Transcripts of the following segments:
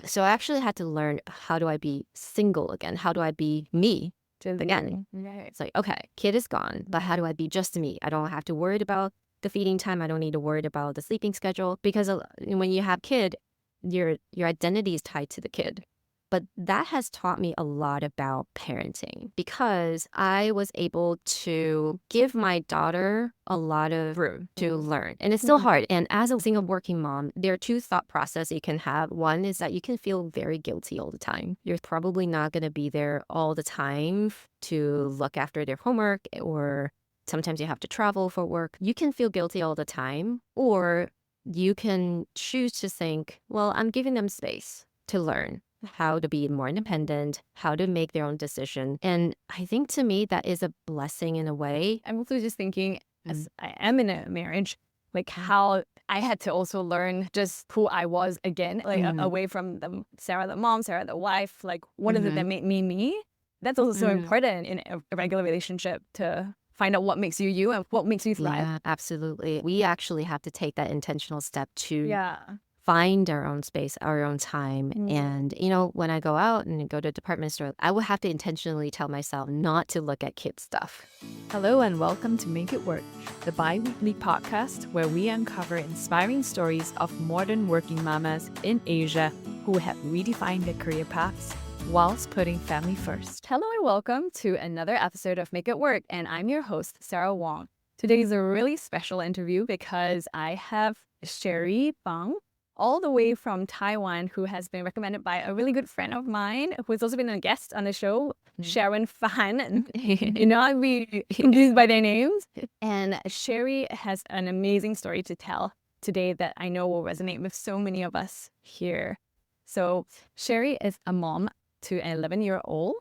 So I actually had to learn, how do I be single again? How do I be me again? Right. It's like, okay, kid is gone, but how do I be just me? I don't have to worry about the feeding time. I don't need to worry about the sleeping schedule because when you have kid, your identity is tied to the kid. But that has taught me a lot about parenting because I was able to give my daughter a lot of room to learn. And it's still hard. And as a single working mom, there are two thought processes you can have. One is that you can feel very guilty all the time. You're probably not going to be there all the time to look after their homework, or sometimes you have to travel for work. You can feel guilty all the time, or you can choose to think, well, I'm giving them space to learn how to be more independent, how to make their own decision. And I think to me, that is a blessing in a way. I'm also just thinking, as I am in a marriage, like how I had to also learn just who I was again, like away from Sarah the mom, Sarah the wife, like what is it that made me me? That's also so important in a regular relationship, to find out what makes you you and what makes you thrive. Yeah, absolutely. We actually have to take that intentional step to Yeah. find our own space, our own time. And, when I go out and go to a department store, I will have to intentionally tell myself not to look at kid stuff. Hello and welcome to Make It Work, the bi-weekly podcast where we uncover inspiring stories of modern working mamas in Asia who have redefined their career paths whilst putting family first. Hello and welcome to another episode of Make It Work, and I'm your host, Sarah Wong. Today is a really special interview because I have Sherry Bang, all the way from Taiwan, who has been recommended by a really good friend of mine, who has also been a guest on the show, Sharon Fan. I'd be confused by their names. And Sherry has an amazing story to tell today that I know will resonate with so many of us here. So Sherry is a mom to an 11-year-old.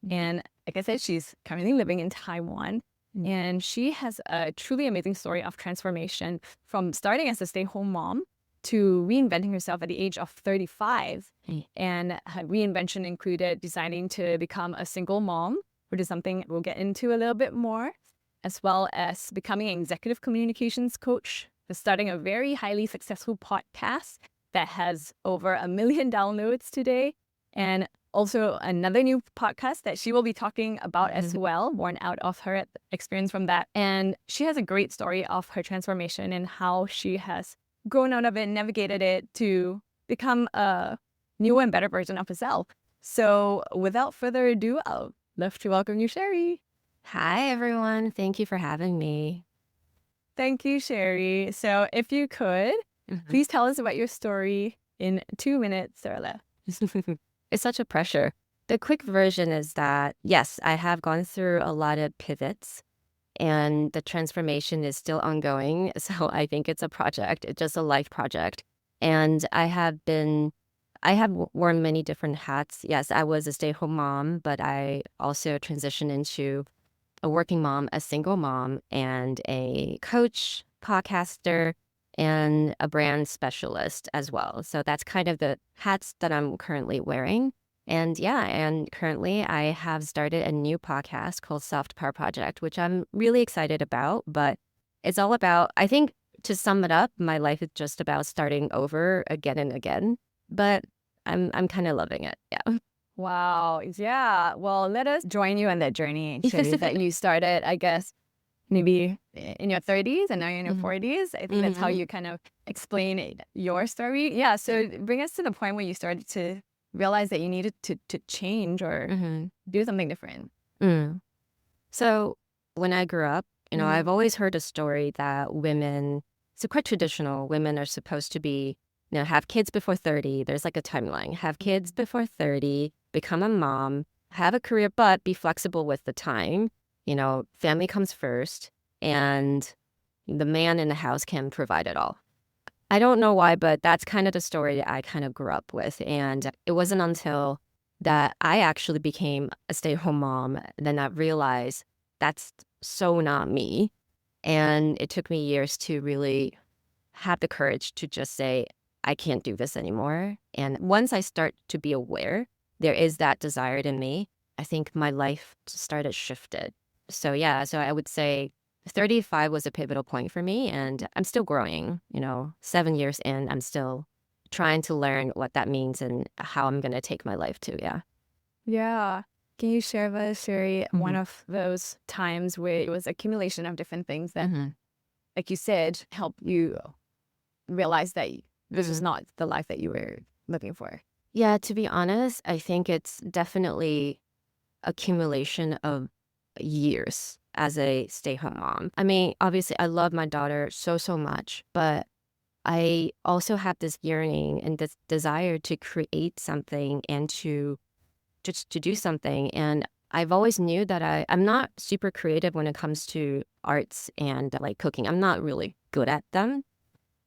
And like I said, she's currently living in Taiwan. And she has a truly amazing story of transformation from starting as a stay-at-home mom to reinventing herself at the age of 35. And her reinvention included deciding to become a single mom, which is something we'll get into a little bit more, as well as becoming an executive communications coach, starting a very highly successful podcast that has over 1 million downloads today, and also another new podcast that she will be talking about as well, born out of her experience from that. And she has a great story of her transformation and how she has grown out of it, navigated it to become a newer and better version of herself. So without further ado, I'd love to welcome you, Sherry. Hi, everyone. Thank you for having me. Thank you, Sherry. So if you could, please tell us about your story in 2 minutes or less. It's such a pressure. The quick version is that, yes, I have gone through a lot of pivots, and the transformation is still ongoing. So I think it's a project. It's just a life project. And I have worn many different hats. Yes, I was a stay-at-home mom, but I also transitioned into a working mom, a single mom, and a coach, podcaster, and a brand specialist as well. So that's kind of the hats that I'm currently wearing. And currently I have started a new podcast called Soft Power Project, which I'm really excited about. But it's all about, I think, to sum it up, my life is just about starting over again and again. But I'm kind of loving it. Yeah. Wow. Yeah. Well, let us join you on that journey, Sherry, that you started, I guess, maybe in your 30s and now you're in your 40s. I think that's how you kind of explain your story. Yeah. So bring us to the point where you started to realize that you needed to change or do something different. So when I grew up, I've always heard a story that women, so quite traditional, women are supposed to be, have kids before 30. There's like a timeline. Have kids before 30, become a mom, have a career, but be flexible with the time. Family comes first, and the man in the house can provide it all. I don't know why, but that's kind of the story that I kind of grew up with. And it wasn't until that I actually became a stay-at-home mom, then I realized that's so not me. And it took me years to really have the courage to just say, I can't do this anymore. And once I start to be aware there is that desire in me, I think my life started shifted. So yeah, so I would say 35 was a pivotal point for me, and I'm still growing. 7 years in, I'm still trying to learn what that means and how I'm going to take my life to. Yeah. Yeah. Can you share with us, Sherry, one of those times where it was accumulation of different things that, like you said, help you realize that this is not the life that you were looking for? Yeah, to be honest, I think it's definitely accumulation of years as a stay-home mom. I mean, obviously, I love my daughter so, so much, but I also have this yearning and this desire to create something and to just to do something. And I've always knew that I'm not super creative when it comes to arts and like cooking. I'm not really good at them,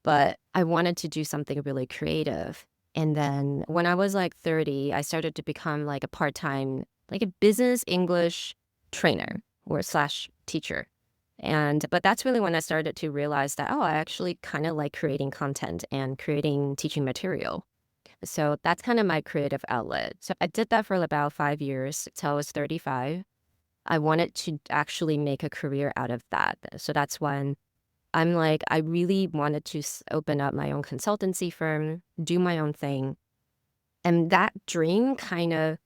but I wanted to do something really creative. And then when I was like 30, I started to become like a part-time, like a business English trainer or slash teacher. But that's really when I started to realize that, oh, I actually kind of like creating content and creating teaching material. So that's kind of my creative outlet. So I did that for about 5 years till I was 35. I wanted to actually make a career out of that. So that's when I'm like, I really wanted to open up my own consultancy firm, do my own thing. And that dream kind of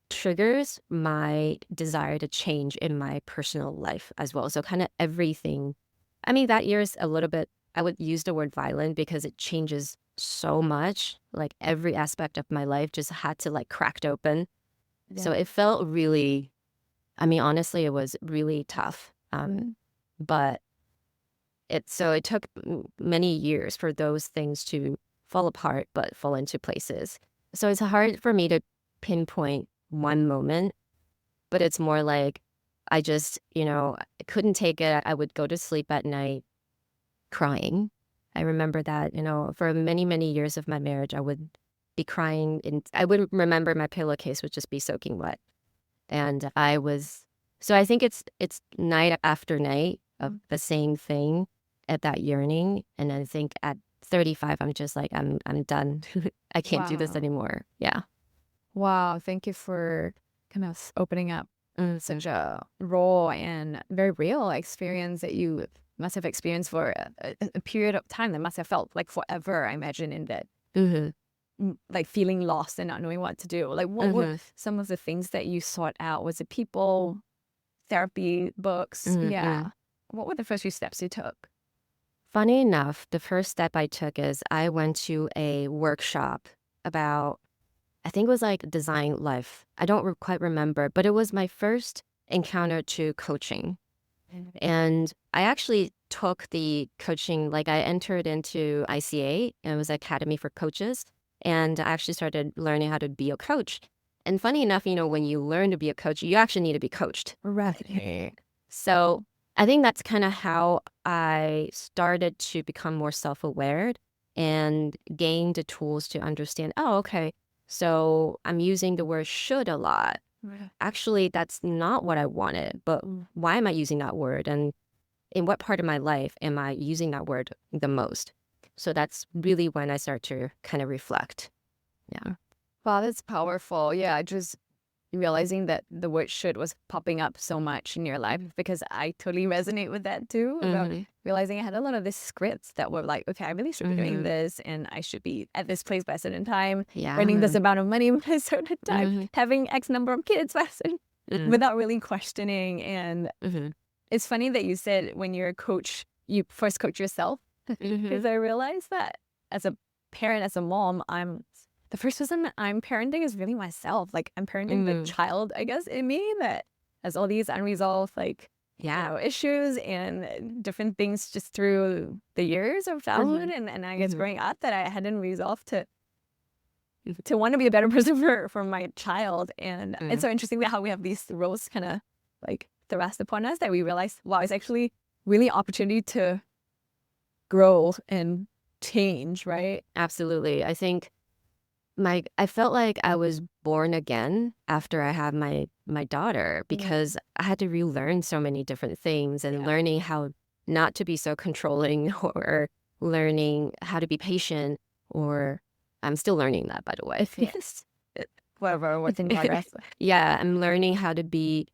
triggers my desire to change in my personal life as well. So kind of everything. I mean, that year is a little bit, I would use the word violent because it changes so much. Like every aspect of my life just had to like cracked open. So it felt really, I mean, honestly, it was really tough. But it took many years for those things to fall apart, but fall into places. So it's hard for me to pinpoint one moment, but it's more like I just, I couldn't take it. I would go to sleep at night crying. I remember that, for many, many years of my marriage, I would be crying and I would remember my pillowcase would just be soaking wet. And so I think it's night after night of the same thing at that yearning. And I think at 35, I'm just like, I'm done. I can't do this Wow. anymore. Yeah. Wow. Thank you for kind of opening up such a raw and very real experience that you must have experienced for a period of time that must have felt like forever, I imagine, in that like feeling lost and not knowing what to do. Like what were some of the things that you sought out? Was it people, therapy, books? Yeah. What were the first few steps you took? Funny enough, the first step I took is I went to a workshop about, I think it was like Design Life. I don't quite remember, but it was my first encounter to coaching. And I actually took the coaching, like I entered into ICA, and it was Academy for Coaches. And I actually started learning how to be a coach. And funny enough, when you learn to be a coach, you actually need to be coached. Right. So I think that's kind of how I started to become more self-aware and gain the tools to understand, oh, okay, so I'm using the word should a lot. Actually, that's not what I wanted, but why am I using that word? And in what part of my life am I using that word the most? So that's really when I start to kind of reflect. Yeah. Wow, that's powerful. Yeah, just realizing that the word should was popping up so much in your life, because I totally resonate with that too, about realizing I had a lot of these scripts that were like, okay, I really should be doing this, and I should be at this place by a certain time, Yeah. earning this amount of money by a certain time, having X number of kids by a certain, without really questioning. And it's funny that you said when you're a coach, you first coach yourself, because I realized that as a parent, as a mom, the first person I'm parenting is really myself. Like I'm parenting the child, I guess, in me that has all these unresolved issues and different things just through the years of childhood and I guess growing up that I hadn't resolved to want to be a better person for my child. And it's so interesting that how we have these roles kind of like thrust upon us that we realize, wow, it's actually really an opportunity to grow and change, right? Absolutely. I think I felt like I was born again after I had my daughter, because I had to relearn so many different things and learning how not to be so controlling, or learning how to be patient, or I'm still learning that, by the way. Yes. Whatever, what's in progress. Yeah, I'm learning how to be,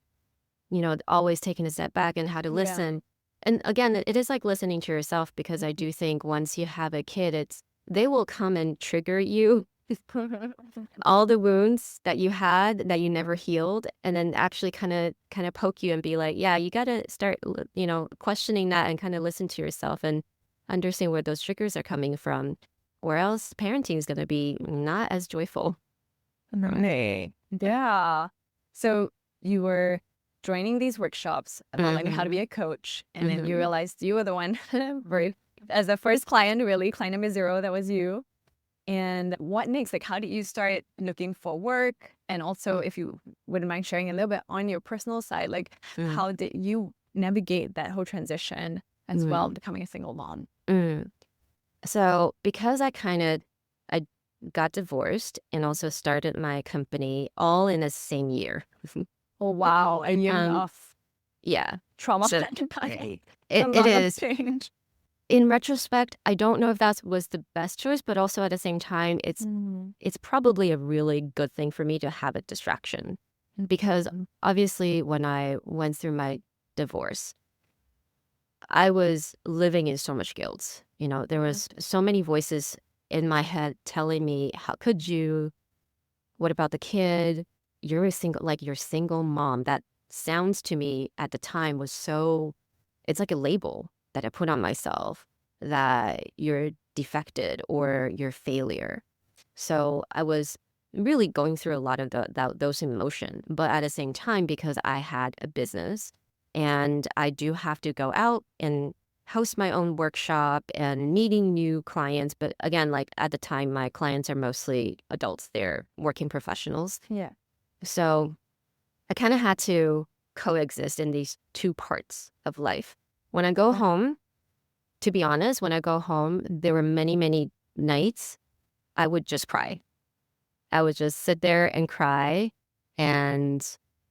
always taking a step back and how to listen. And again, it is like listening to yourself, because I do think once you have a kid, it's they will come and trigger you all the wounds that you had that you never healed, and then actually kind of poke you and be like, yeah, you got to start, questioning that and kind of listen to yourself and understand where those triggers are coming from, or else parenting is going to be not as joyful. Right. Yeah. So you were joining these workshops about learning how to be a coach, and then you realized you were the one as the first client, really, client number 0, that was you. And what next? Like, how did you start looking for work? And also, if you wouldn't mind sharing a little bit on your personal side, like, how did you navigate that whole transition as well, becoming a single mom? So because I got divorced and also started my company all in the same year. Oh, wow. And you enough Yeah. trauma. So it it is. change. In retrospect, I don't know if that was the best choice, but also at the same time, it's probably a really good thing for me to have a distraction. Because obviously when I went through my divorce, I was living in so much guilt. There was so many voices in my head telling me, how could you? What about the kid? You're single mom. That sounds to me at the time was it's like a label that I put on myself, that you're defected or you're failure. So I was really going through a lot of those emotions. But at the same time, because I had a business and I do have to go out and host my own workshop and meeting new clients. But again, like at the time, my clients are mostly adults. They're working professionals. Yeah. So I kind of had to coexist in these two parts of life. When I go home, to be honest, there were many, many nights I would just cry. I would just sit there and cry. And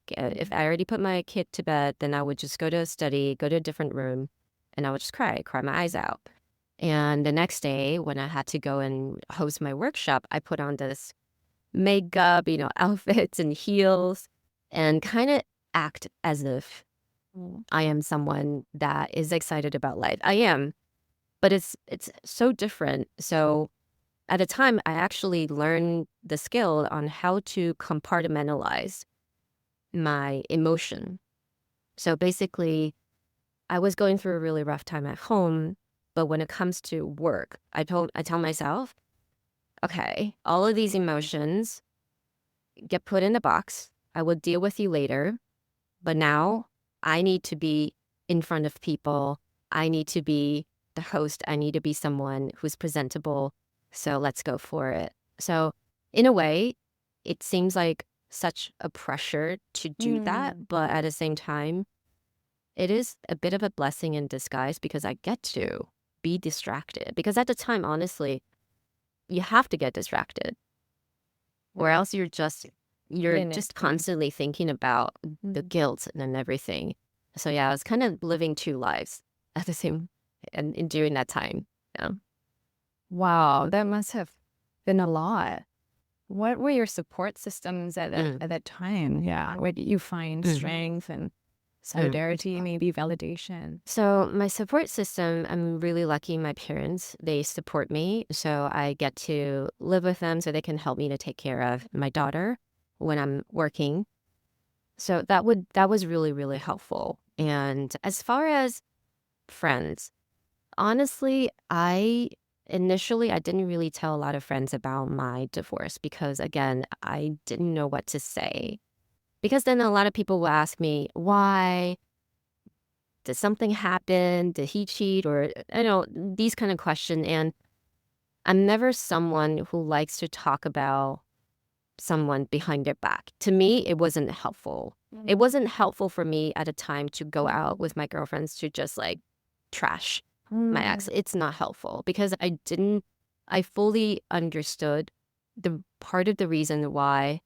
if I already put my kid to bed, then I would just go to study, go to a different room, and I would just cry my eyes out. And the next day, when I had to go and host my workshop, I put on this makeup, outfits and heels, and kind of act as if I am someone that is excited about life. I am, but it's so different. So at the time, I actually learned the skill on how to compartmentalize my emotion. So basically, I was going through a really rough time at home, but when it comes to work, I tell myself, okay, all of these emotions get put in a box. I will deal with you later, but now I need to be in front of people. I need to be the host. I need to be someone who's presentable. So let's go for it. So in a way, it seems like such a pressure to do that. But at the same time, it is a bit of a blessing in disguise because I get to be distracted. Because at the time, honestly, you have to get distracted, or else you're just constantly thinking about the guilt and everything. So yeah, I was kind of living two lives at the same, and during that time. Yeah. Wow, that must have been a lot. What were your support systems at that time? Yeah, where did you find strength and solidarity, maybe validation? So my support system, I'm really lucky. My parents, they support me. So I get to live with them so they can help me to take care of my daughter when I'm working. So that was really, really helpful. And as far as friends, honestly, initially I didn't really tell a lot of friends about my divorce because, again, I didn't know what to say. Because then a lot of people will ask me, why? Did something happen? Did he cheat? Or, these kind of questions. And I'm never someone who likes to talk about someone behind their back. To me, it wasn't helpful. It wasn't helpful for me at a time to go out with my girlfriends to just like trash my ex. It's not helpful because I fully understood the part of the reason why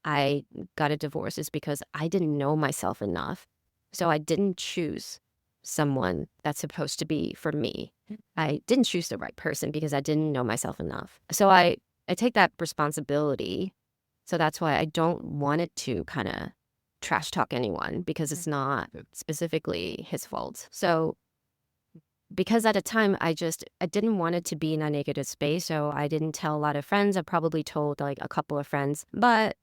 I got a divorce is because I didn't know myself enough. So I didn't choose someone that's supposed to be for me. I didn't choose the right person because I didn't know myself enough. So I take that responsibility. So that's why I don't want it to kind of trash talk anyone because it's not specifically his fault. So because at the time I didn't want it to be in a negative space. So I didn't tell a lot of friends. I probably told like a couple of friends, but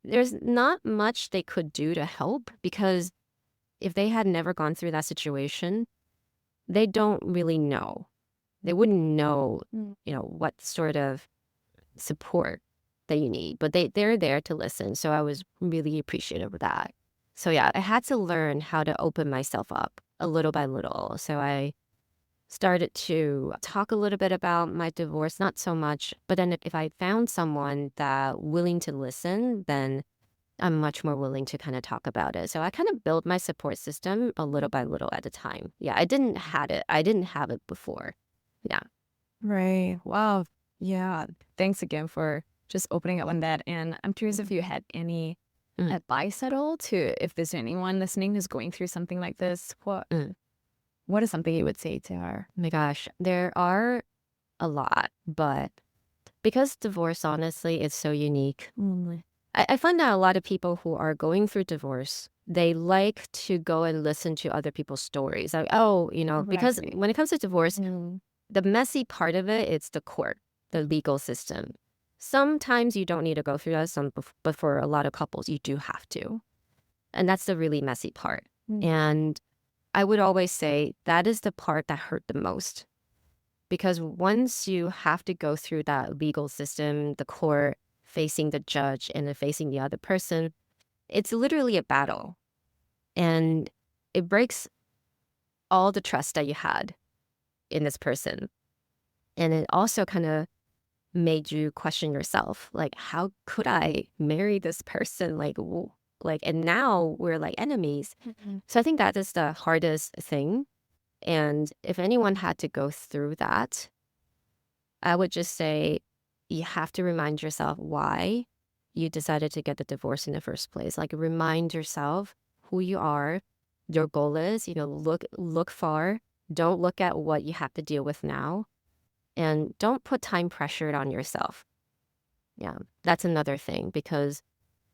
there's not much they could do to help because if they had never gone through that situation, they don't really know. They wouldn't know, what sort of support that you need, but they're there to listen. So I was really appreciative of that. So yeah, I had to learn how to open myself up a little by little. So I started to talk a little bit about my divorce, not so much, but then if I found someone that willing to listen, then I'm much more willing to kind of talk about it. So I kind of built my support system a little by little at a time. Yeah, I didn't have it. I didn't have it before. Yeah. Right. Wow. Yeah. Thanks again for just opening up on that. And I'm curious if you had any Mm. advice at all to if there's anyone listening who's going through something like this. Mm. What is something you would say to her? Oh my gosh, there are a lot, but because divorce, honestly, is so unique, I find that a lot of people who are going through divorce, they like to go and listen to other people's stories. Like, oh, because Right. when it comes to divorce, the messy part of it, it's the court, the legal system. Sometimes you don't need to go through that, but for a lot of couples, you do have to. And that's the really messy part. And I would always say that is the part that hurt the most. Because once you have to go through that legal system, the court, facing the judge and then facing the other person, it's literally a battle. And it breaks all the trust that you had in this person. And it also kind of made you question yourself, like, how could I marry this person? And now we're like enemies. So I think that is the hardest thing. And if anyone had to go through that, I would just say you have to remind yourself why you decided to get the divorce in the first place. Like remind yourself who you are, your goal is, look far. Don't look at what you have to deal with now. And don't put time pressure on yourself. Yeah, that's another thing because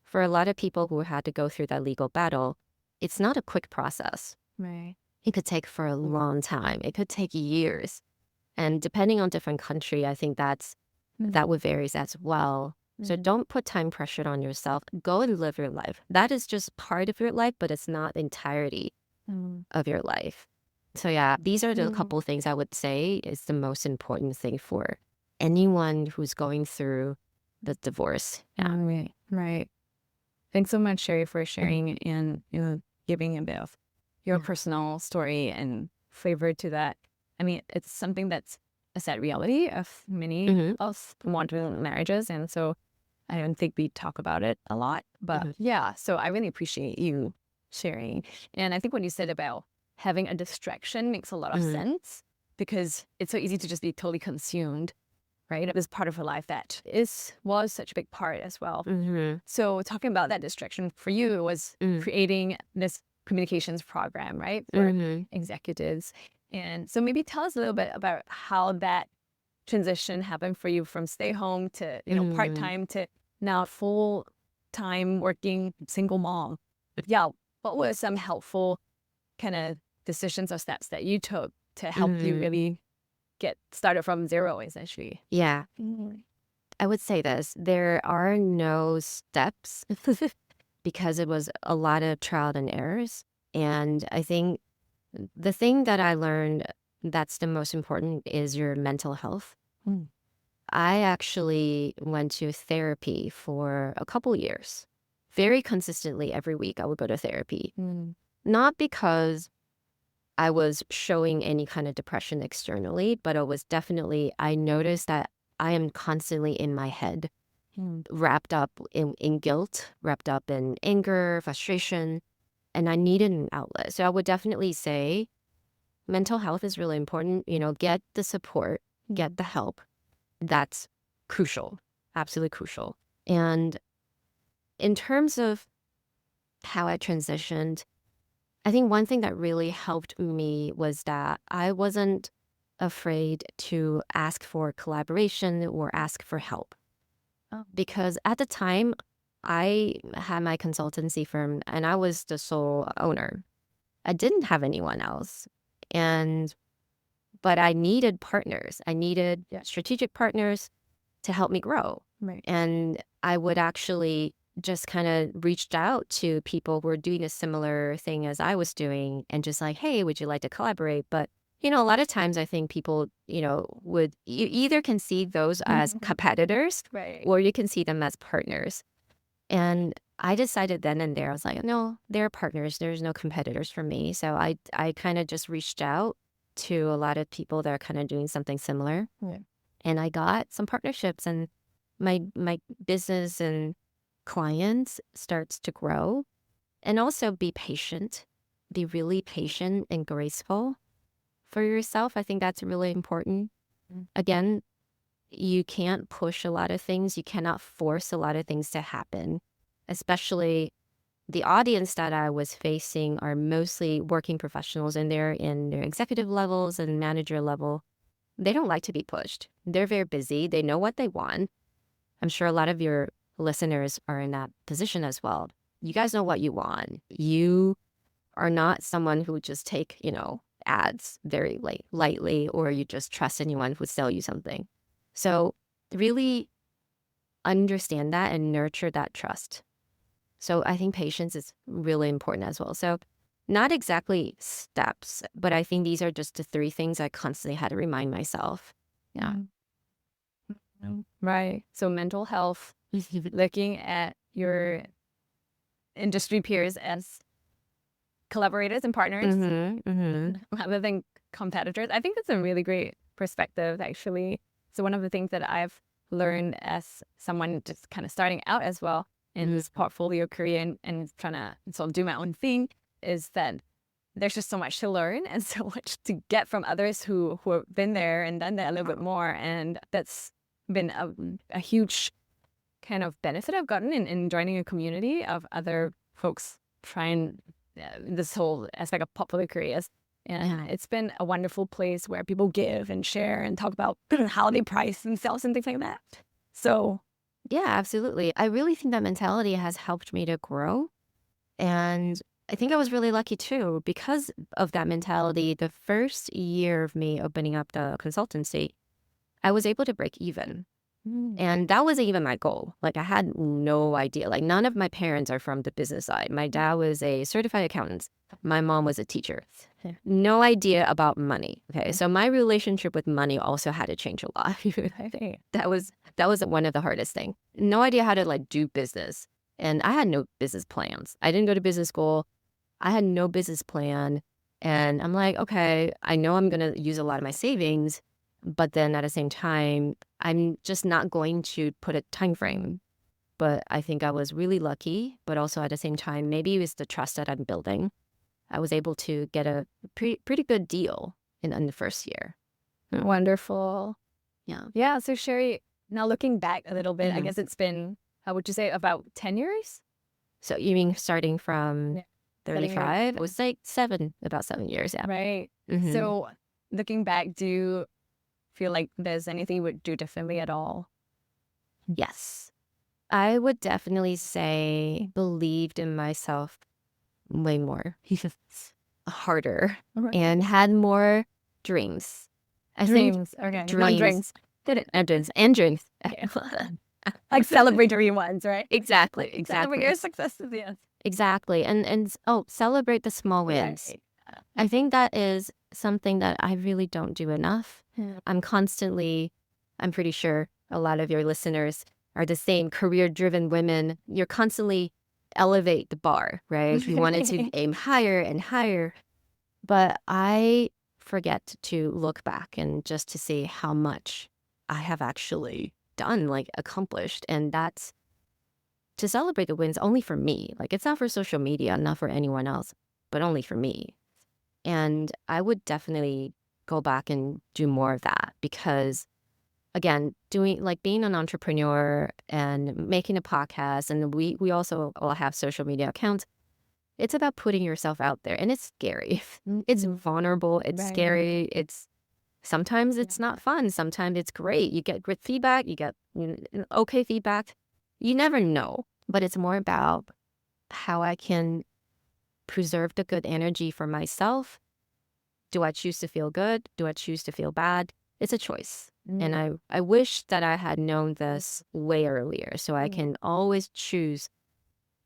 for a lot of people who had to go through that legal battle, it's not a quick process. Right. It could take for a long time. It could take years. And depending on different country, I think that would varies as well. So don't put time pressure on yourself. Go and live your life. That is just part of your life, but it's not the entirety of your life. So yeah, these are the couple things I would say is the most important thing for anyone who's going through the divorce. Yeah. Right. Thanks so much, Sherry, for sharing and giving a bit of your personal story and flavor to that. I mean, it's something that's a sad reality of many of modern marriages, and so I don't think we talk about it a lot. But yeah, so I really appreciate you sharing. And I think what you said about having a distraction makes a lot of sense because it's so easy to just be totally consumed, right? It was part of her life that was such a big part as well. So talking about that distraction for you was creating this communications program, right? For executives. And so maybe tell us a little bit about how that transition happened for you from stay home to, part-time to now full-time working single mom. Yeah. What were some helpful kind of decisions or steps that you took to help you really get started from zero, essentially? Yeah. I would say this. There are no steps because it was a lot of trial and errors. And I think the thing that I learned that's the most important is your mental health. I actually went to therapy for a couple years. Very consistently every week I would go to therapy. Not because I was showing any kind of depression externally, but it was definitely, I noticed that I am constantly in my head, wrapped up in guilt, wrapped up in anger, frustration, and I needed an outlet. So I would definitely say mental health is really important. Get the support, get the help. That's crucial, absolutely crucial. And in terms of how I transitioned, I think one thing that really helped me was that I wasn't afraid to ask for collaboration or ask for help. Because at the time, I had my consultancy firm and I was the sole owner. I didn't have anyone else. And but I needed partners. I needed strategic partners to help me grow. Right. And I would actually just kind of reached out to people who were doing a similar thing as I was doing and just like, hey, would you like to collaborate? But, a lot of times I think people, you either can see those as competitors Right. or you can see them as partners. And I decided then and there, I was like, no, they're partners. There's no competitors for me. So I kind of just reached out to a lot of people that are kind of doing something similar. Yeah. And I got some partnerships and my business and clients starts to grow. And also be patient, be really patient and graceful for yourself. I think that's really important. Again, you can't push a lot of things. You cannot force a lot of things to happen, especially the audience that I was facing are mostly working professionals and they're in their executive levels and manager level. They don't like to be pushed. They're very busy. They know what they want. I'm sure a lot of your listeners are in that position as well. You guys know what you want. You are not someone who would just take, ads very lightly, or you just trust anyone who would sell you something. So really understand that and nurture that trust. So I think patience is really important as well. So not exactly steps, but I think these are just the 3 things I constantly had to remind myself. Yeah. Right. So mental health, looking at your industry peers as collaborators and partners rather than competitors. I think that's a really great perspective, actually. So one of the things that I've learned as someone just kind of starting out as well in this portfolio career and trying to sort of do my own thing is that there's just so much to learn and so much to get from others who have been there and done that a little bit more. And that's been a huge kind of benefit I've gotten in joining a community of other folks trying this whole aspect of portfolio careers. And it's been a wonderful place where people give and share and talk about how they price themselves and things like that. So yeah, absolutely. I really think that mentality has helped me to grow. And I think I was really lucky too, because of that mentality. The first year of me opening up the consultancy, I was able to break even. And that wasn't even my goal. Like I had no idea. Like none of my parents are from the business side. My dad was a certified accountant. My mom was a teacher. No idea about money. Okay. So my relationship with money also had to change a lot. That was one of the hardest things. No idea how to like do business. And I had no business plans. I didn't go to business school. I had no business plan. And I'm like, okay, I know I'm going to use a lot of my savings, but then at the same time, I'm just not going to put a time frame. But I think I was really lucky, but also at the same time, maybe it was the trust that I'm building. I was able to get a pretty good deal in the first year. Wonderful. Yeah. Yeah. So Sherry, now looking back a little bit, I guess it's been, how would you say, about 10 years? So you mean starting from 35? It was like about 7 years. Yeah. Right. So looking back, do you feel like there's anything you would do differently at all? Yes. I would definitely say believed in myself way more, harder, and had more dreams. Dreams. Okay. Dreams. And dreams. Like celebratory ones, right? Exactly. Celebrate your successes, yes. Exactly. And celebrate the small wins. Right. I think that is something that I really don't do enough. I'm pretty sure a lot of your listeners are the same career-driven women. You're constantly elevate the bar, right? You wanted to aim higher and higher. But I forget to look back and just to see how much I have actually done, like accomplished. And that's to celebrate the wins only for me. Like it's not for social media, not for anyone else, but only for me. And I would definitely go back and do more of that because again, being an entrepreneur and making a podcast, and we also all have social media accounts. It's about putting yourself out there, and it's scary. It's vulnerable. It's scary. Sometimes it's not fun. Sometimes it's great. You get good feedback. You get okay feedback. You never know, but it's more about how I can preserve the good energy for myself do I choose to feel good? Do I choose to feel bad? It's a choice. And I wish that I had known this way earlier so I can always choose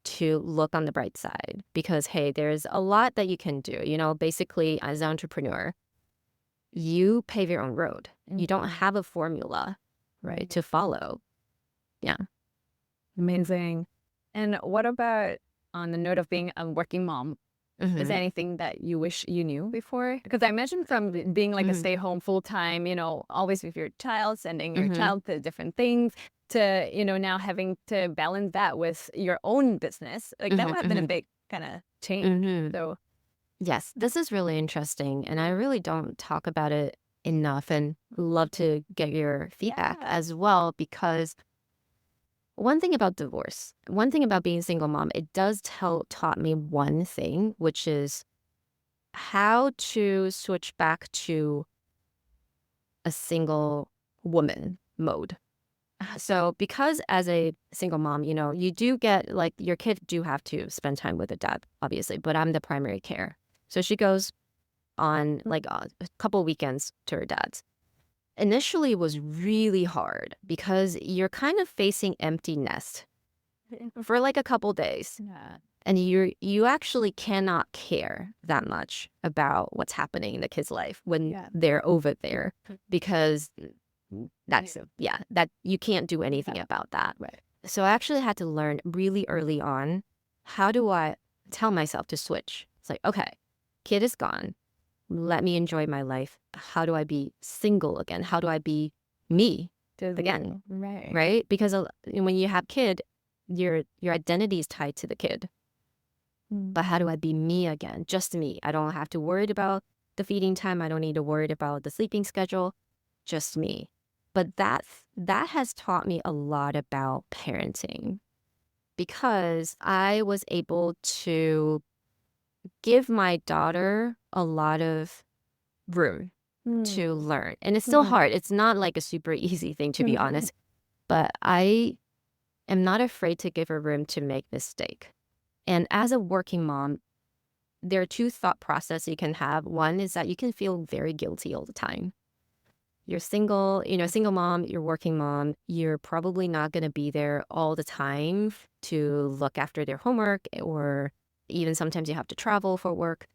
to look on the bright side because, hey, there's a lot that you can do. Basically, as an entrepreneur, you pave your own road. You don't have a formula, right, to follow. Yeah. Amazing. And what about on the note of being a working mom? Is there anything that you wish you knew before? Because I imagine from being like a stay-home full-time, always with your child, sending your child to different things, to, now having to balance that with your own business, like that would have been a big kind of change. So Yes, this is really interesting, and I really don't talk about it enough and love to get your feedback as well because one thing about divorce, one thing about being a single mom, it does taught me one thing, which is how to switch back to a single woman mode. So because as a single mom, you do get like your kid do have to spend time with a dad, obviously, but I'm the primary care. So she goes on like a couple weekends to her dad's. Initially it was really hard because you're kind of facing empty nest for like a couple days. And you actually cannot care that much about what's happening in the kid's life when they're over there because that you can't do anything about that. Right. So I actually had to learn really early on, how do I tell myself to switch? It's like, okay, kid is gone. Let me enjoy my life. How do I be single again? How do I be me again? Right? Because when you have kid, your identity is tied to the kid. But how do I be me again? Just me. I don't have to worry about the feeding time. I don't need to worry about the sleeping schedule. Just me. But that has taught me a lot about parenting because I was able to give my daughter a lot of room to learn. And it's still hard. It's not like a super easy thing, to be honest. But I am not afraid to give her room to make mistake. And as a working mom, there are two thought processes you can have. One is that you can feel very guilty all the time. You're single, single mom, you're working mom, you're probably not going to be there all the time to look after their homework, or even sometimes you have to travel for work.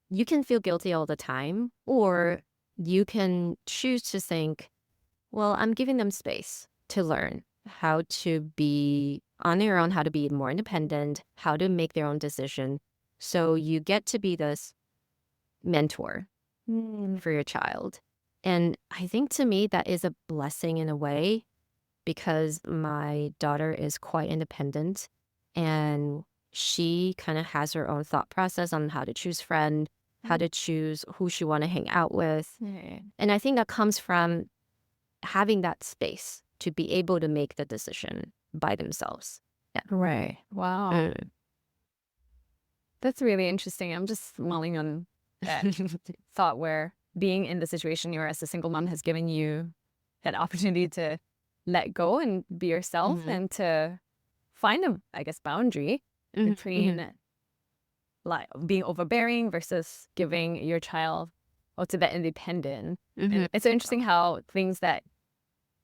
You can feel guilty all the time, or you can choose to think, well, I'm giving them space to learn how to be on their own, how to be more independent, how to make their own decision. So you get to be this mentor for your child. And I think to me that is a blessing in a way because my daughter is quite independent and she kind of has her own thought process on how to choose friend, how to choose who she want to hang out with. And I think that comes from having that space to be able to make the decision by themselves. Right. Wow. That's really interesting. I'm just mulling on that thought where being in the situation you're as a single mom has given you that opportunity to let go and be yourself and to find a, I guess, boundary between like being overbearing versus giving your child also that independent. And it's so interesting how things that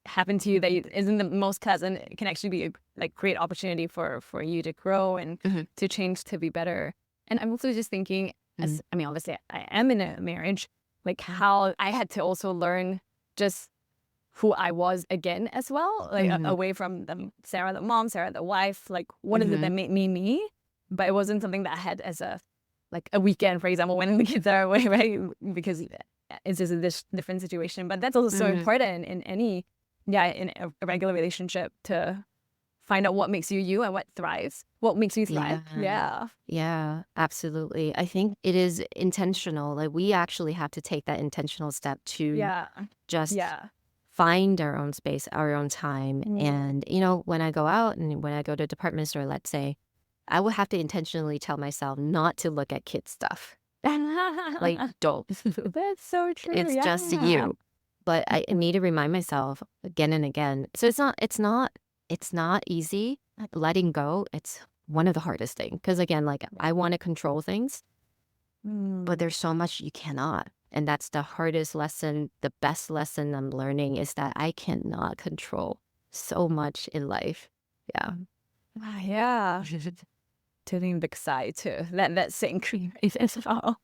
happen to you that isn't the most pleasant can actually be like great opportunity for you to grow and to change to be better. And I'm also just thinking, as I mean, obviously I am in a marriage, like how I had to also learn just who I was again as well, like away from Sarah the mom, Sarah the wife, like what is it that made me me? But it wasn't something that I had as a weekend, for example, when the kids are away, right? Because it's just a different situation. But that's also so important in any, in a regular relationship to find out what makes you you and what makes you thrive. Yeah, absolutely. I think it is intentional. Like we actually have to take that intentional step to just find our own space, our own time. And, when I go out and when I go to a department store, let's say, I will have to intentionally tell myself not to look at kid stuff. Like, don't. That's so true. It's just you. But I need to remind myself again and again. So it's not easy. Letting go, it's one of the hardest things. Because again, like I want to control things, but there's so much you cannot. And that's the hardest lesson. The best lesson I'm learning is that I cannot control so much in life. Yeah. Yeah. Taking a big sigh to let that sink. As well.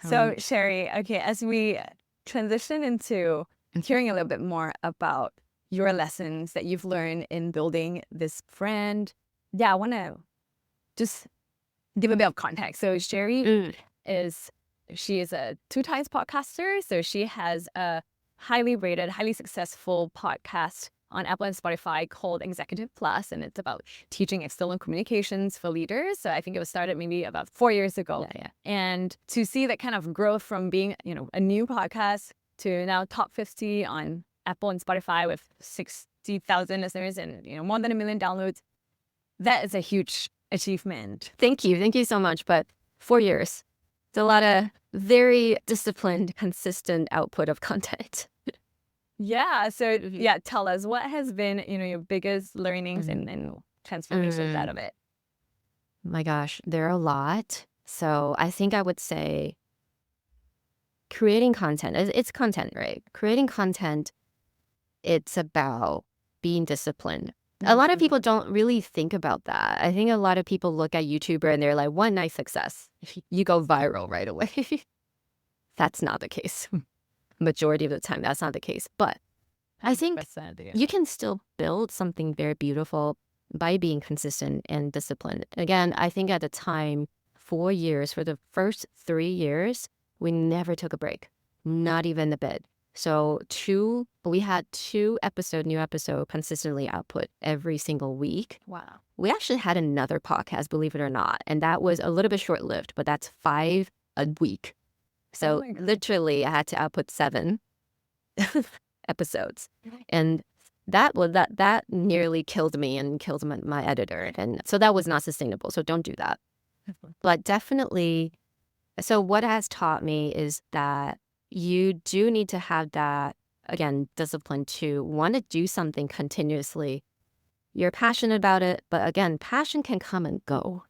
So, Sherry, okay, as we transition into hearing a little bit more about your lessons that you've learned in building this brand, I want to just give a bit of context. So, Sherry she is a 2 times podcaster. So, she has a highly rated, highly successful podcast on Apple and Spotify called Executive Plus, and it's about teaching external communications for leaders. So I think it was started maybe about 4 years ago. Yeah. And to see that kind of growth from being, a new podcast to now top 50 on Apple and Spotify with 60,000 listeners and, more than 1 million downloads, that is a huge achievement. Thank you. Thank you so much. But 4 years, it's a lot of very disciplined, consistent output of content. Yeah. So tell us, what has been, your biggest learnings and transformations out of it? My gosh, there are a lot. So I think I would say creating content, it's content, right? Creating content, it's about being disciplined. A lot of people don't really think about that. I think a lot of people look at YouTuber and they're like, one night success, you go viral right away. That's not the case. Majority of the time, that's not the case. But I think you can still build something very beautiful by being consistent and disciplined. Again, I think at the time, 4 years, for the first 3 years, we never took a break, not even a bit. So we had 2 new episode consistently output every single week. Wow. We actually had another podcast, believe it or not, and that was a little bit short-lived, but that's 5 a week. So literally I had to output 7 episodes. And that nearly killed me and killed my editor. And so that was not sustainable. So don't do that. But definitely, so what it has taught me is that you do need to have that, again, discipline to want to do something continuously. You're passionate about it, but again, passion can come and go.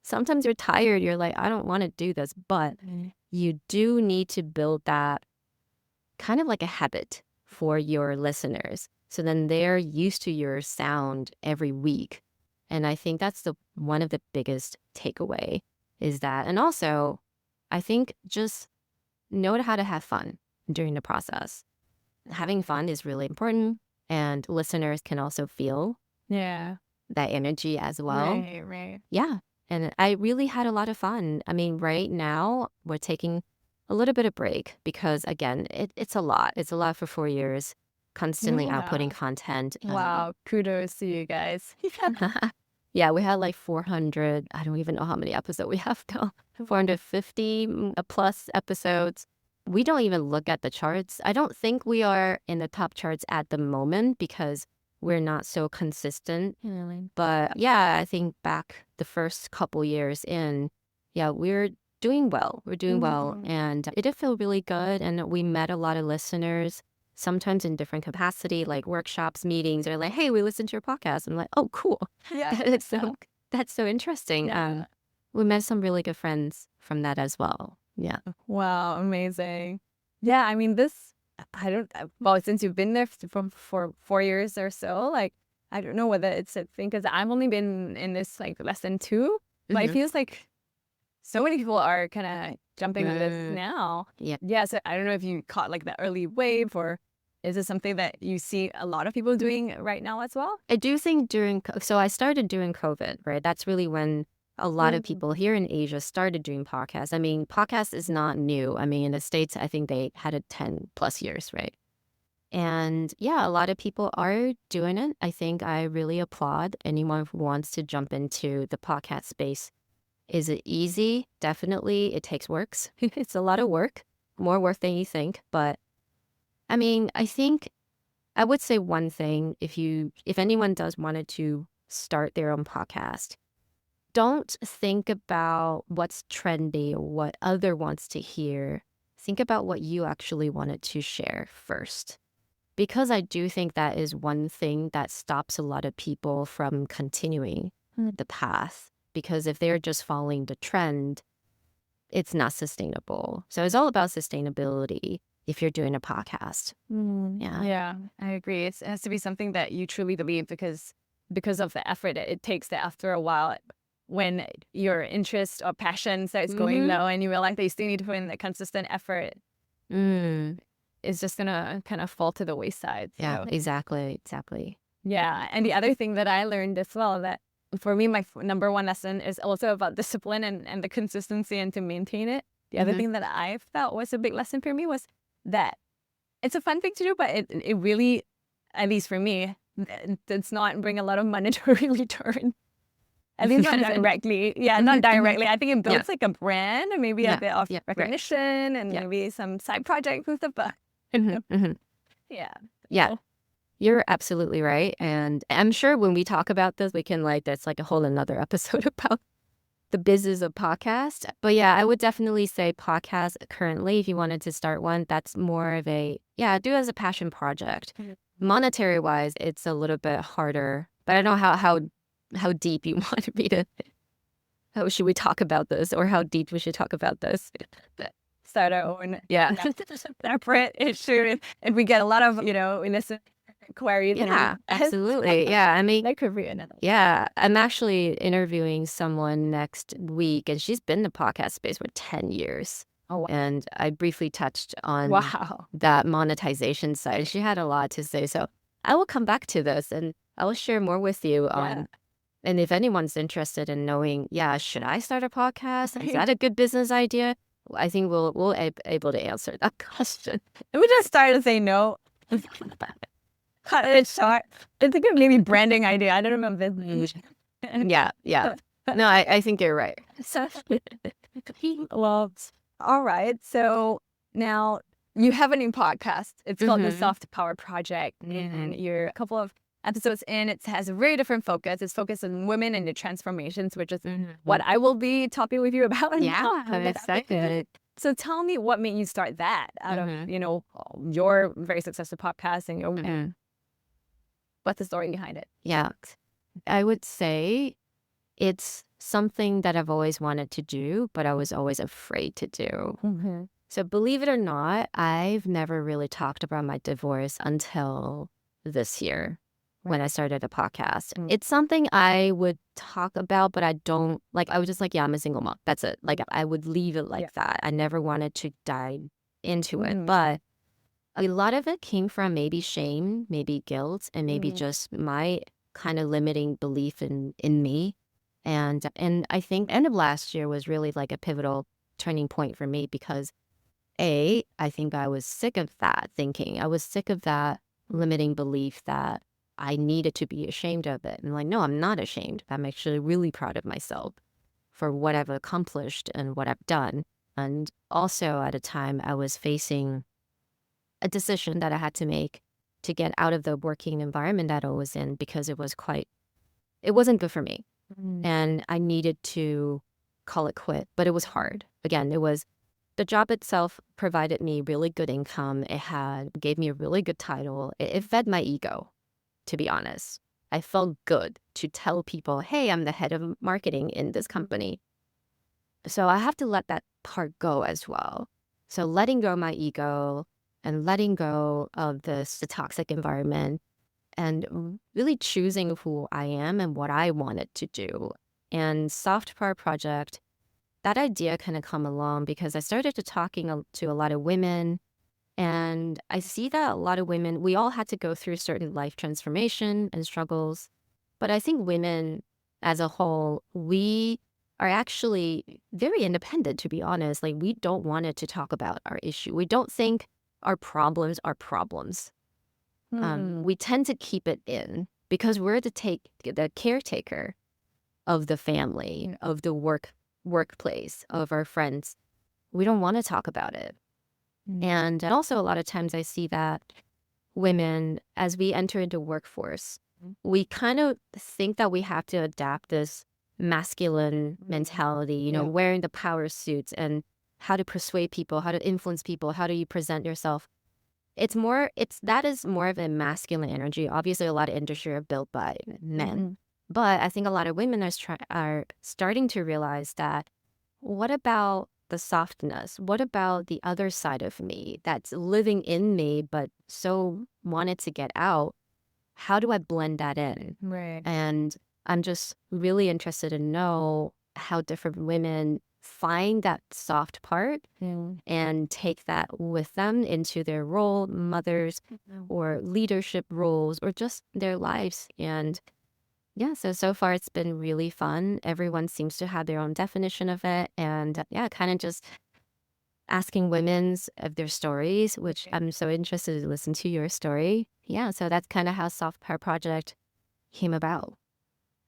Sometimes you're tired, you're like, I don't want to do this, but you do need to build that kind of like a habit for your listeners. So then they're used to your sound every week. And I think that's one of the biggest takeaway is that. And also, I think just know how to have fun during the process. Having fun is really important, and listeners can also feel that energy as well. Right. Yeah. And I really had a lot of fun. I mean, right now we're taking a little bit of break because, again, it's a lot. It's a lot for 4 years, constantly outputting content. Wow. Kudos to you guys. Yeah, we had like 400. I don't even know how many episodes we have now. 450 plus episodes. We don't even look at the charts. I don't think we are in the top charts at the moment because we're not so consistent. But yeah, I think back the first couple years in, we're doing well. We're doing well. And it did feel really good. And we met a lot of listeners, sometimes in different capacity, like workshops, meetings. They're like, hey, we listened to your podcast. I'm like, oh, cool. Yeah. That's so interesting. Yeah. We met some really good friends from that as well. Yeah. Wow, amazing. Yeah, I mean, since you've been there for 4 years or so, like, I don't know whether it's a thing, because I've only been in this like less than 2, but it feels like so many people are kind of jumping on this now. Yeah, so I don't know if you caught like the early wave, or is it something that you see a lot of people doing right now as well? I do think so I started during COVID, right? That's really when a lot of people here in Asia started doing podcasts. I mean, podcast is not new. I mean, in the States, I think they had it 10 plus years, right? And yeah, a lot of people are doing it. I think I really applaud anyone who wants to jump into the podcast space. Is it easy? Definitely. It takes works. It's a lot of work, more work than you think. But I mean, I think I would say one thing, if anyone does wanted to start their own podcast, don't think about what's trendy or what other wants to hear. Think about what you actually wanted to share first. Because I do think that is one thing that stops a lot of people from continuing the path. Because if they're just following the trend, it's not sustainable. So it's all about sustainability if you're doing a podcast. Yeah. Yeah, I agree. It has to be something that you truly believe because of the effort it takes that after a while, when your interest or passion starts going low and you realize that you still need to put in that consistent effort, Mm. it's just gonna kind of fall to the wayside. Yeah, So, exactly. yeah. And the other thing that I learned as well, that for me, my number one lesson is also about discipline and the consistency and to maintain it. The other thing that I felt was a big lesson for me was that it's a fun thing to do, but it really, at least for me, does not bring a lot of monetary return. At least not directly. Yeah, not directly. I think it builds like a brand and maybe a bit of recognition and maybe some side projects and stuff. But yeah. Yeah, you're absolutely right. And I'm sure when we talk about this, we can that's like a whole another episode about the business of podcast. But yeah, I would definitely say podcast currently, if you wanted to start one, that's more of do it as a passion project. Monetary wise, it's a little bit harder, but I don't know how deep you want me to, how should we talk about this, or how deep we should talk about this. Start our own separate issue. And we get a lot of, innocent queries. Yeah, absolutely. Yeah, I mean, that could be another. Yeah, I'm actually interviewing someone next week, and she's been in the podcast space for 10 years. Oh, wow. And I briefly touched on Wow. that monetization side. She had a lot to say. So I will come back to this and I will share more with you on. And if anyone's interested in knowing, should I start a podcast? Is that a good business idea? I think we'll able to answer that question. We just started to say no. Cut it short. It's a good maybe branding idea. I don't remember this. Yeah. No, I think you're right. So, well, all right. So now you have a new podcast. It's called the Soft Power Project, and you're a couple of episodes in. It has a very different focus. It's focused on women and their transformations, which is what I will be talking with you about. Yeah, I'm excited. So tell me, what made you start that out of your very successful podcast and your what's the story behind it? Yeah, I would say it's something that I've always wanted to do, but I was always afraid to do. So believe it or not, I've never really talked about my divorce until this year when I started a podcast. It's something I would talk about, but I don't, I was just I'm a single mom. That's it. I would leave it like that. I never wanted to dive into it, but a lot of it came from maybe shame, maybe guilt, and maybe just my kind of limiting belief in me. And I think end of last year was really a pivotal turning point for me because I think I was sick of that thinking. I was sick of that limiting belief that I needed to be ashamed of it. And no, I'm not ashamed. I'm actually really proud of myself for what I've accomplished and what I've done. And also at a time I was facing a decision that I had to make to get out of the working environment that I was in because it wasn't good for me. And I needed to call it quit, but it was hard. Again, the job itself provided me really good income. It gave me a really good title. It fed my ego, to be honest. I felt good to tell people, hey, I'm the head of marketing in this company. So I have to let that part go as well. So letting go of my ego and letting go of the toxic environment and really choosing who I am and what I wanted to do. And Soft Power Project, that idea kind of come along because I started talking to a lot of women, and I see that a lot of women, we all had to go through certain life transformation and struggles. But I think women as a whole, we are actually very independent, to be honest. We don't want to talk about our issue. We don't think our problems are problems. We tend to keep it in because we're the caretaker of the family, of the workplace, of our friends. We don't want to talk about it. And also a lot of times I see that women, as we enter into workforce, we kind of think that we have to adapt this masculine mentality, wearing the power suits and how to persuade people, how to influence people, how do you present yourself. That is more of a masculine energy. Obviously, a lot of industry are built by men. But I think a lot of women are starting to realize that what about the softness? What about the other side of me that's living in me but so wanted to get out? How do I blend that in? Right. And I'm just really interested to know how different women find that soft part and take that with them into their role, mothers or leadership roles or just their lives. And yeah, so far it's been really fun. Everyone seems to have their own definition of it. And yeah, kind of just asking women's of their stories, which I'm so interested to listen to your story. Yeah, so that's kind of how Soft Power Project came about.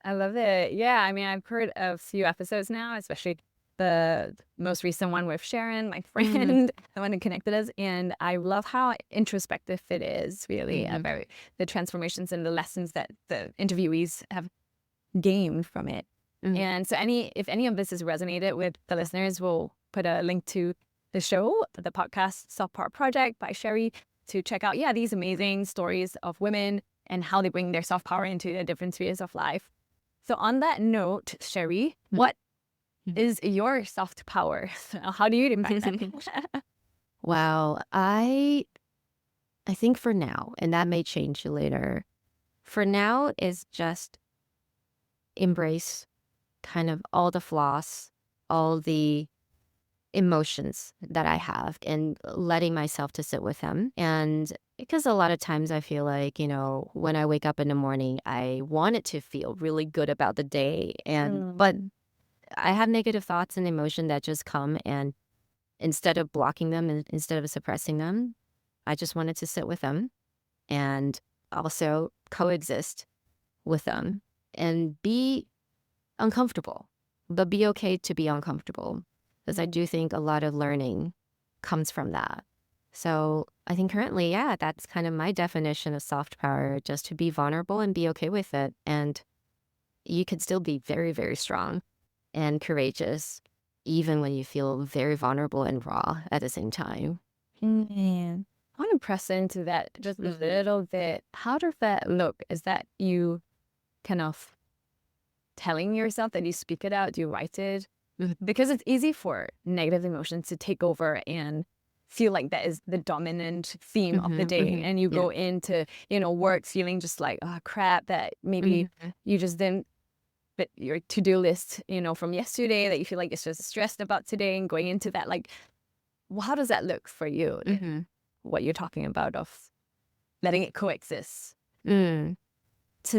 I love it. Yeah, I mean, I've heard a few episodes now, especially the most recent one with Sharon, my friend, the one who connected us. And I love how introspective it is, really, about the transformations and the lessons that the interviewees have gained from it. And so if any of this has resonated with the listeners, we'll put a link to the show, the podcast Soft Power Project by Sherry, to check out, these amazing stories of women and how they bring their soft power into the different spheres of life. So on that note, Sherry, what is your soft power? How do you define that? Wow, I think for now, and that may change later, for now is just embrace kind of all the flaws, all the emotions that I have and letting myself to sit with them. And because a lot of times I feel like, when I wake up in the morning, I want it to feel really good about the day. But I have negative thoughts and emotion that just come, and instead of blocking them and instead of suppressing them, I just wanted to sit with them and also coexist with them and be uncomfortable, but be okay to be uncomfortable. Because I do think a lot of learning comes from that. So I think currently, that's kind of my definition of soft power, just to be vulnerable and be okay with it. And you could still be very, very strong and courageous, even when you feel very vulnerable and raw at the same time. Man, I want to press into that just a little bit. How does that look? Is that you kind of telling yourself that you speak it out? Do you write it? Because it's easy for negative emotions to take over and feel like that is the dominant theme of the day. And you go into, work feeling just like, oh, crap, that maybe you just didn't fit your to-do list, from yesterday, that you feel like it's just stressed about today, and going into that, like, well, how does that look for you? What you're talking about of letting it coexist. To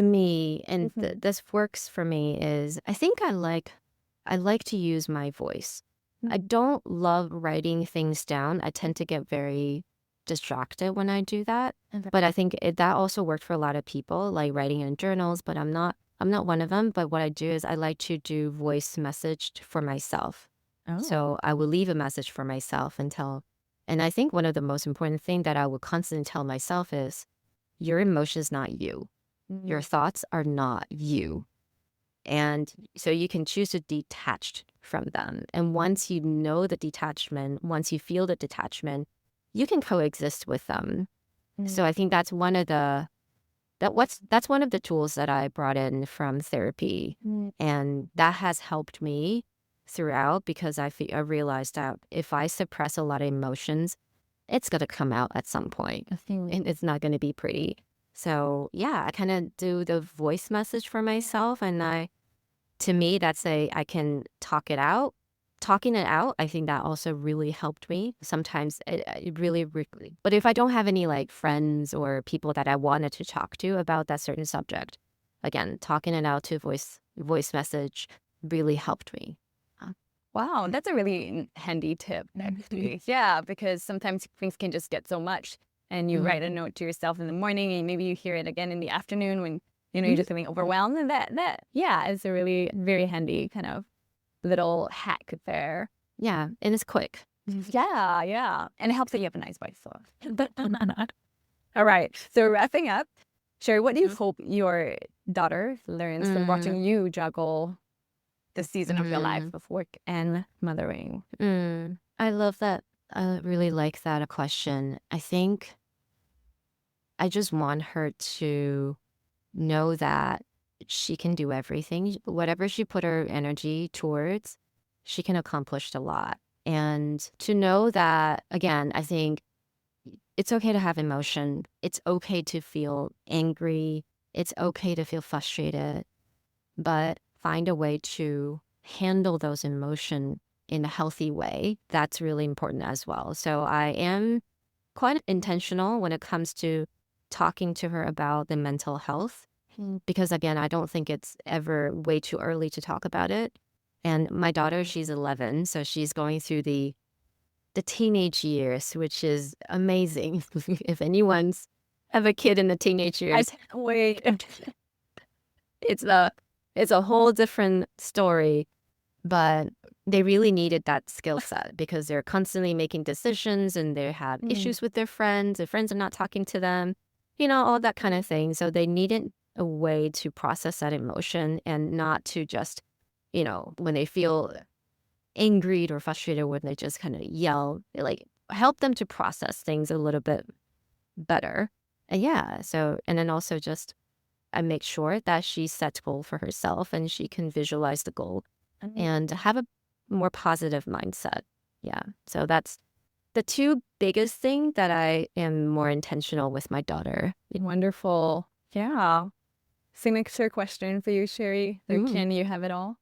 me, and this works for me, is I think I like to use my voice. I don't love writing things down. I tend to get very distracted when I do that. But I think that also worked for a lot of people, like writing in journals, but I'm not one of them. But what I do is I like to do voice message for myself. So I will leave a message for myself and I think one of the most important thing that I will constantly tell myself is, your emotions not you. Your thoughts are not you. And so you can choose to detach from them. And once you know the detachment, once you feel the detachment, you can coexist with them. So I think that's one of the tools that I brought in from therapy. And that has helped me throughout, because I realized that if I suppress a lot of emotions, it's going to come out at some point. And it's not going to be pretty. So I kind of do the voice message for myself, and to me, that's I can talk it out. Talking it out, I think that also really helped me. Sometimes it really, really. But if I don't have any like friends or people that I wanted to talk to about that certain subject, again, talking it out to voice message really helped me. Wow, that's a really handy tip, actually. Yeah, because sometimes things can just get so much, and you write a note to yourself in the morning, and maybe you hear it again in the afternoon when you're just feeling overwhelmed. And that is a really very handy kind of little hack there. Yeah, and it's quick. Yeah, and it helps that you have a nice voice. So. All right, so wrapping up, Sherry, what do you hope your daughter learns from watching you juggle the season of your life of work and mothering? I love that. I really like that question. I think I just want her to know that she can do everything. Whatever she put her energy towards, she can accomplish a lot. And to know that, again, I think it's okay to have emotion. It's okay to feel angry. It's okay to feel frustrated, but find a way to handle those emotions in a healthy way. That's really important as well. So I am quite intentional when it comes to talking to her about the mental health because, again, I don't think it's ever way too early to talk about it. And my daughter, she's 11, so she's going through the teenage years, which is amazing. If anyone's have a kid in the teenage I years, can't wait. it's a whole different story. But they really needed that skill set because they're constantly making decisions and they have issues with their friends. Their friends are not talking to them, all that kind of thing. So they needed a way to process that emotion and not to just, when they feel angry or frustrated, when they just kind of yell, like help them to process things a little bit better. And yeah, and then also just I make sure that she sets goal for herself and she can visualize the goal and have a more positive mindset. Yeah. So that's the two biggest thing that I am more intentional with my daughter. Wonderful. Yeah. Signature question for you, Sherry. Or can you have it all?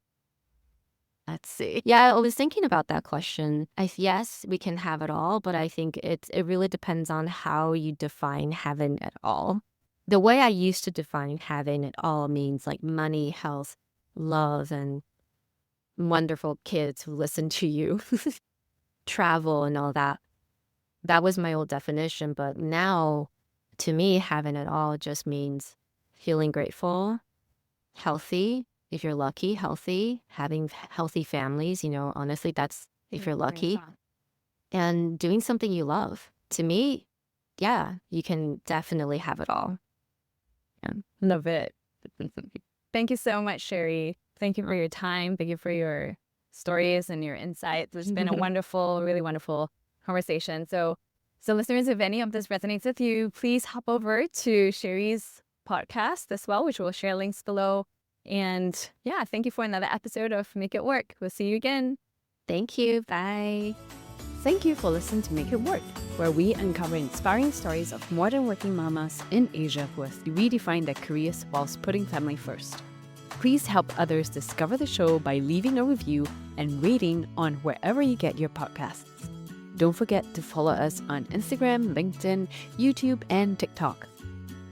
Let's see. Yeah, I was thinking about that question. Yes, we can have it all, but I think it really depends on how you define having it all. The way I used to define having it all means like money, health, love, and wonderful kids who listen to you, travel and all that. That was my old definition. But now, to me, having it all just means feeling grateful, healthy, if you're lucky, healthy, having healthy families, honestly, that's if you're lucky, and doing something you love. To me, yeah, you can definitely have it all. Yeah. Love it. Thank you so much, Sherry. Thank you for your time. Thank you for your stories and your insights. It's been a wonderful, really wonderful conversation. So listeners, if any of this resonates with you, please hop over to Sherry's podcast as well, which we'll share links below. And yeah, thank you for another episode of Make It Work. We'll see you again. Thank you. Bye. Thank you for listening to Make It Work, where we uncover inspiring stories of modern working mamas in Asia who have redefined their careers whilst putting family first. Please help others discover the show by leaving a review and rating on wherever you get your podcasts. Don't forget to follow us on Instagram, LinkedIn, YouTube, and TikTok.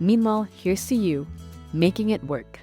Meanwhile, here's to you, making it work.